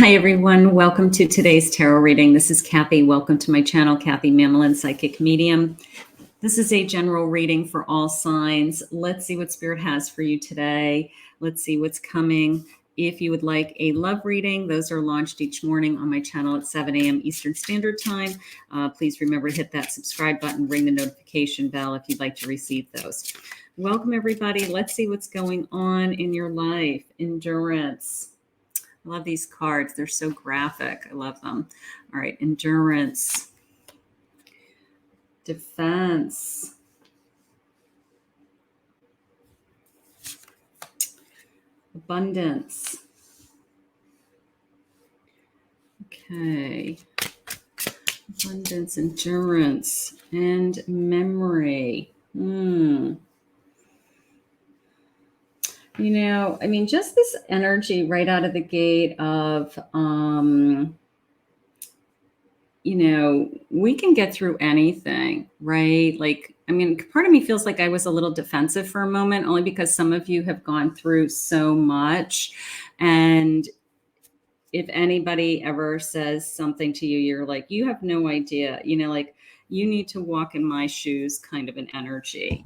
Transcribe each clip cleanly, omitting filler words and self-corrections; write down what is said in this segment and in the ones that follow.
Hi, everyone. Welcome to today's tarot reading. This is Kathy. Welcome to my channel, Kathy Mamolen, Psychic Medium. This is a general reading for all signs. Let's see what Spirit has for you today. Let's see what's coming. If you would like a love reading, those are launched each morning on my channel at 7 a.m. Eastern Standard Time. Please remember to hit that subscribe button, ring the notification bell if you'd like to receive those. Welcome, everybody. Let's see what's going on in your life. Endurance. I love these cards. They're so graphic. I love them. All right. Endurance. Defense. Abundance. Okay. Abundance, endurance, and memory. You know, I mean, just this energy right out of the gate of, you know, we can get through anything, right? Like, I mean, part of me feels like I was a little defensive for a moment, only because some of you have gone through so much. And if anybody ever says something to you, you're like, you have no idea, you know, like you need to walk in my shoes kind of an energy.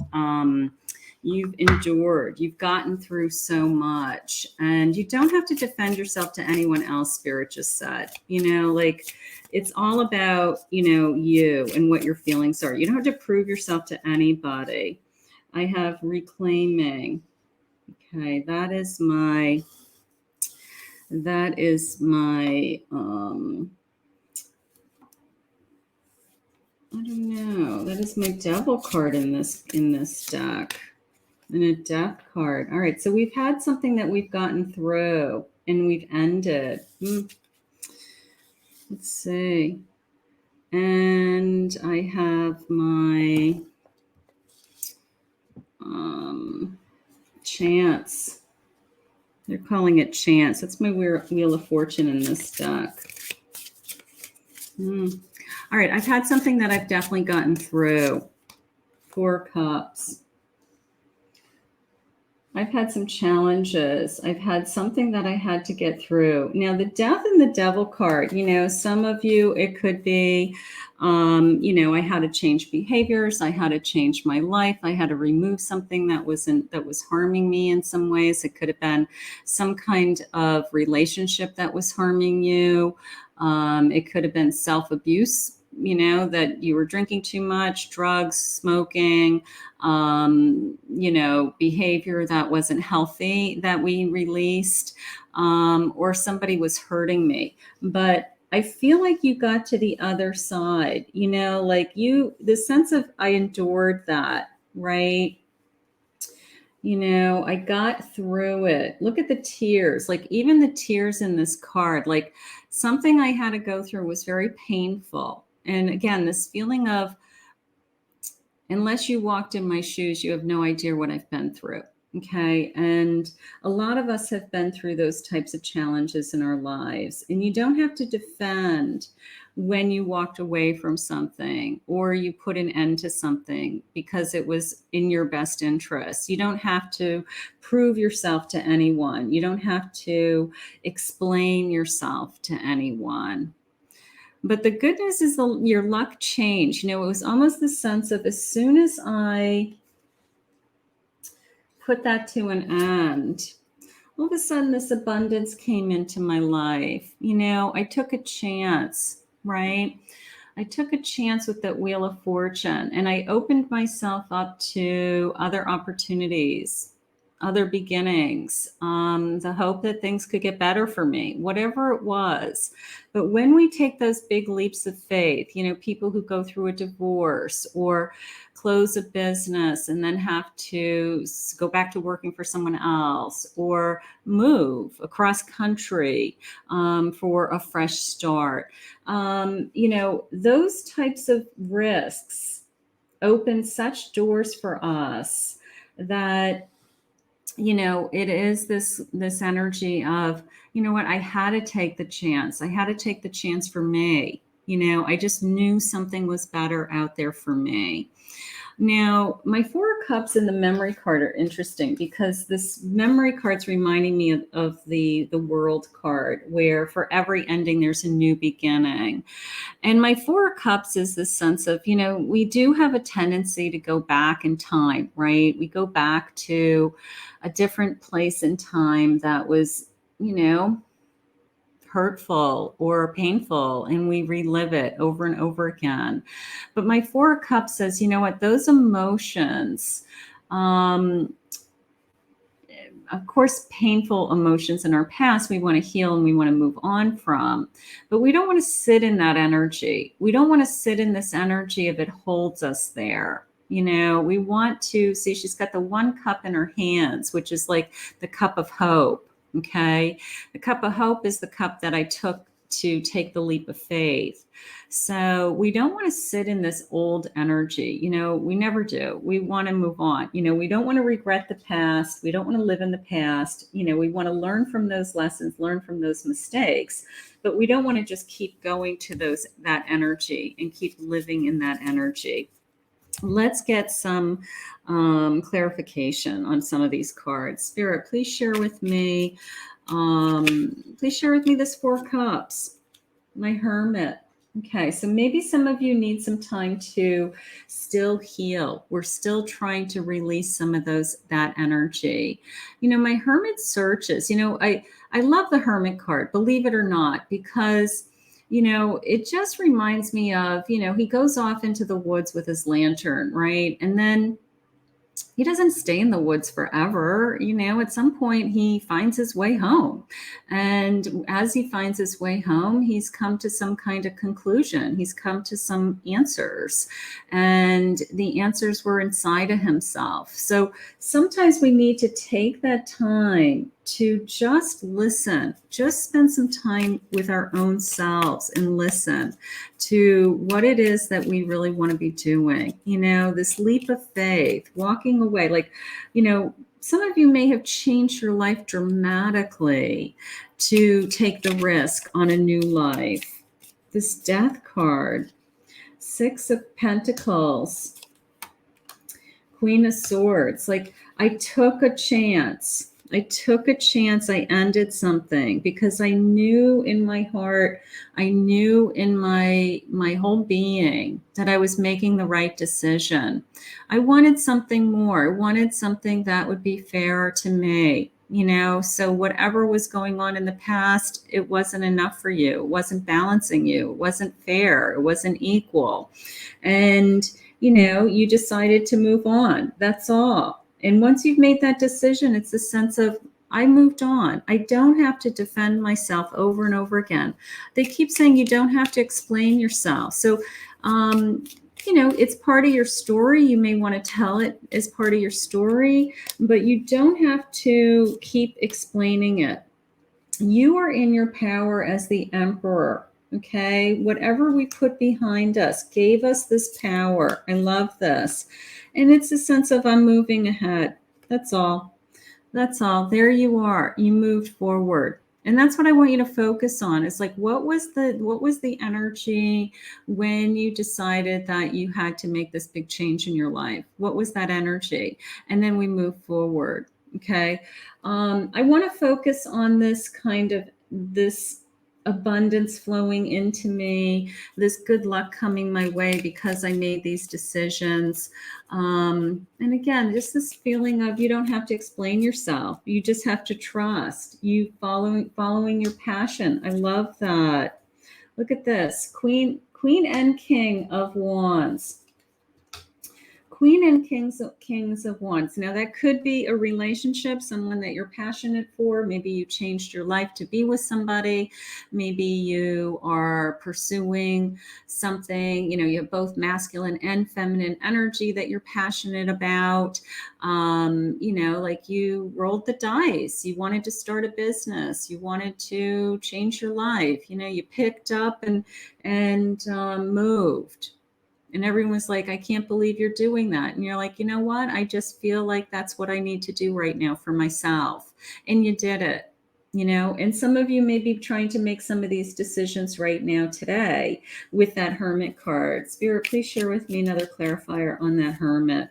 You've endured, you've gotten through so much, and you don't have to defend yourself to anyone else. Spirit just said, you know, like it's all about, you know, you and what your feelings are. You don't have to prove yourself to anybody. I have reclaiming. Okay, that is my I don't know. That is my devil card in this deck. And a death card. All right, so we've had something that we've gotten through and we've ended. Let's see. And I have my chance. They're calling it chance. That's my Wheel of Fortune in this deck. All right, I've had something that I've definitely gotten through. 4 Cups. I've had some challenges. I've had something that I had to get through. Now, the Death and the Devil card, you know, some of you, it could be, you know, I had to change behaviors. I had to change my life. I had to remove something that was harming me in some ways. It could have been some kind of relationship that was harming you. It could have been self-abuse, you know, that you were drinking too much, drugs, smoking, you know, behavior that wasn't healthy that we released, or somebody was hurting me. But I feel like you got to the other side, you know, like the sense of I endured that, right? You know, I got through it. Look at the tears, like even the tears in this card, like something I had to go through was very painful. And again, this feeling of, unless you walked in my shoes, you have no idea what I've been through. Okay. And a lot of us have been through those types of challenges in our lives. And you don't have to defend when you walked away from something or you put an end to something because it was in your best interest. You don't have to prove yourself to anyone. You don't have to explain yourself to anyone. But the good news is your luck changed. You know, it was almost the sense of as soon as I put that to an end, all of a sudden this abundance came into my life. You know, I took a chance, right? I took a chance with that Wheel of Fortune and I opened myself up to other opportunities, other beginnings, the hope that things could get better for me, whatever it was. But when we take those big leaps of faith, you know, people who go through a divorce or close a business and then have to go back to working for someone else or move across country for a fresh start, you know, those types of risks open such doors for us that, you know, it is this energy of, you know what, I had to take the chance. I had to take the chance for me. You know, I just knew something was better out there for me. Now, my Four of Cups and the memory card are interesting because this memory card's reminding me of the World card, where for every ending there's a new beginning. And my Four of Cups is this sense of, we do have a tendency to go back in time, right? We go back to a different place in time that was, hurtful or painful, and we relive it over and over again. But my Four of Cups says, you know what, those emotions, of course, painful emotions in our past, we want to heal and we want to move on from, but we don't want to sit in that energy. We don't want to sit in this energy if it holds us there. We want to see, she's got the one cup in her hands, which is like the cup of hope. Okay. The cup of hope is the cup that I took to take the leap of faith. So we don't want to sit in this old energy. We never do. We want to move on. We don't want to regret the past. We don't want to live in the past. We want to learn from those lessons, learn from those mistakes, but we don't want to just keep going to that energy and keep living in that energy. Let's get some clarification on some of these cards. Spirit, please share with me. Please share with me this Four of Cups, my Hermit. Okay, so maybe some of you need some time to still heal. We're still trying to release some of that energy. My Hermit searches. I love the Hermit card, believe it or not, because it just reminds me of, he goes off into the woods with his lantern, right? And then he doesn't stay in the woods forever. At some point he finds his way home. And as he finds his way home, he's come to some kind of conclusion. He's come to some answers. And the answers were inside of himself. So sometimes we need to take that time to just listen, just spend some time with our own selves and listen to what it is that we really want to be doing. This leap of faith, walking away, some of you may have changed your life dramatically to take the risk on a new life. This Death card, Six of Pentacles, Queen of Swords, I took a chance. I ended something because I knew in my heart, I knew in my whole being that I was making the right decision. I wanted something more. I wanted something that would be fairer to me. So whatever was going on in the past, it wasn't enough for you. It wasn't balancing you. It wasn't fair. It wasn't equal. And, you decided to move on. That's all. And once you've made that decision, it's a sense of, I moved on. I don't have to defend myself over and over again. They keep saying you don't have to explain yourself. So, it's part of your story. You may want to tell it as part of your story, but you don't have to keep explaining it. You are in your power as the Emperor. Okay, whatever we put behind us gave us this power. I love this. And it's a sense of, I'm moving ahead. That's all. That's all. There you are. You moved forward. And that's what I want you to focus on. It's like, what was the energy when you decided that you had to make this big change in your life? What was that energy? And then we move forward. Okay. I want to focus on this abundance flowing into me, this good luck coming my way because I made these decisions. And again, just this feeling of, you don't have to explain yourself. You just have to trust. You following your passion. I love that. Look at this. Queen and King of Wands. Queen and Kings of Wands. Now that could be a relationship, someone that you're passionate for. Maybe you changed your life to be with somebody. Maybe you are pursuing something, you have both masculine and feminine energy that you're passionate about. Like you rolled the dice. You wanted to start a business. You wanted to change your life. You picked up and moved. And everyone was like, I can't believe you're doing that. And you're like, you know what? I just feel like that's what I need to do right now for myself. And you did it. And some of you may be trying to make some of these decisions right now today with that Hermit card. Spirit, please share with me another clarifier on that Hermit.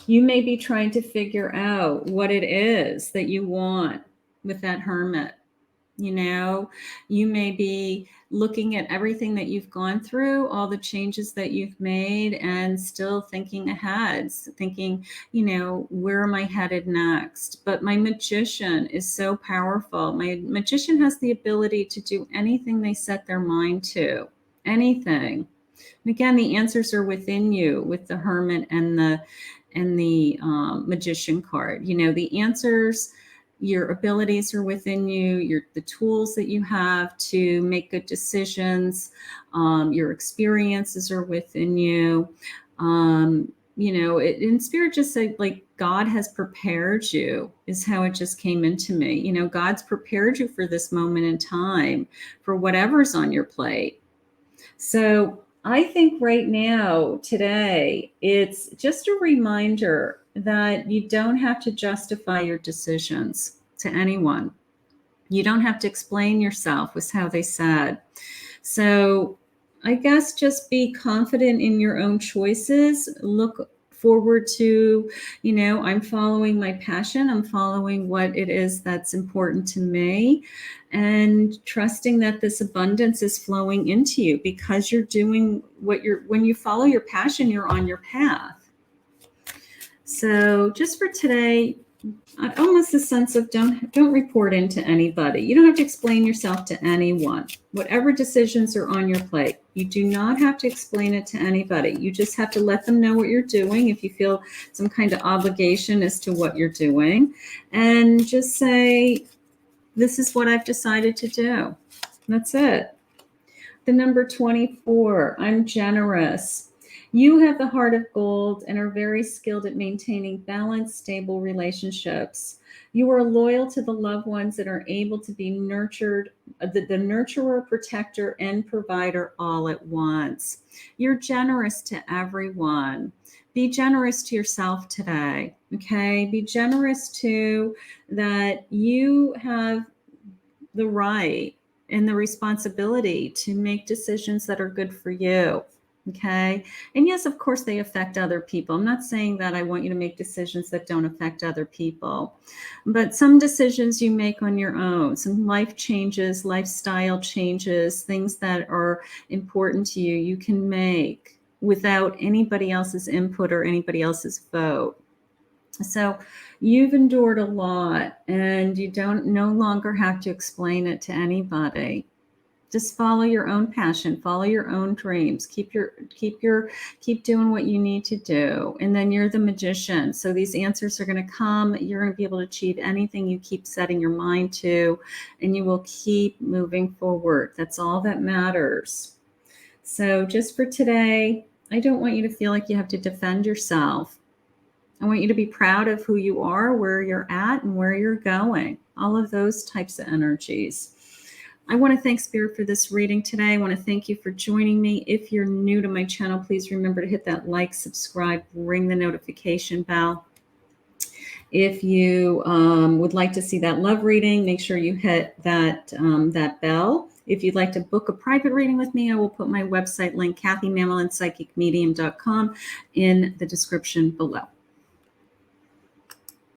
You may be trying to figure out what it is that you want with that Hermit. You may be looking at everything that you've gone through, all the changes that you've made, and still thinking ahead, thinking, where am I headed next? But my Magician is so powerful. My Magician has the ability to do anything they set their mind to, anything. And again, the answers are within you with the Hermit and the Magician card. The answers, your abilities are within you, the tools that you have to make good decisions, your experiences are within you. In Spirit just said, like, God has prepared you, is how it just came into me. God's prepared you for this moment in time, for whatever's on your plate. So I think right now, today, it's just a reminder that you don't have to justify your decisions to anyone. You don't have to explain yourself, was how they said. So I guess just be confident in your own choices. Look forward to, I'm following my passion. I'm following what it is that's important to me, and trusting that this abundance is flowing into you because you're doing when you follow your passion, you're on your path. So just for today, almost a sense of don't report into anybody. You don't have to explain yourself to anyone. Whatever decisions are on your plate, you do not have to explain it to anybody. You just have to let them know what you're doing if you feel some kind of obligation as to what you're doing, and just say, this is what I've decided to do. That's it. The number 24, I'm generous. You have the heart of gold and are very skilled at maintaining balanced, stable relationships. You are loyal to the loved ones that are able to be nurtured, the nurturer, protector, and provider all at once. You're generous to everyone. Be generous to yourself today, okay? Be generous too, that you have the right and the responsibility to make decisions that are good for you. Okay. And yes, of course, they affect other people. I'm not saying that I want you to make decisions that don't affect other people, but some decisions you make on your own, some life changes, lifestyle changes, things that are important to you, you can make without anybody else's input or anybody else's vote. So you've endured a lot, and you no longer have to explain it to anybody. Just follow your own passion, follow your own dreams, keep doing what you need to do. And then you're the Magician. So these answers are going to come. You're going to be able to achieve anything you keep setting your mind to, and you will keep moving forward. That's all that matters. So just for today, I don't want you to feel like you have to defend yourself. I want you to be proud of who you are, where you're at, and where you're going. All of those types of energies. I want to thank Spirit for this reading today. I want to thank you for joining me. If you're new to my channel, please remember to hit that like, subscribe, ring the notification bell. If you would like to see that love reading, make sure you hit that bell. If you'd like to book a private reading with me, I will put my website link, KathyMamolenPsychicMedium.com, in the description below.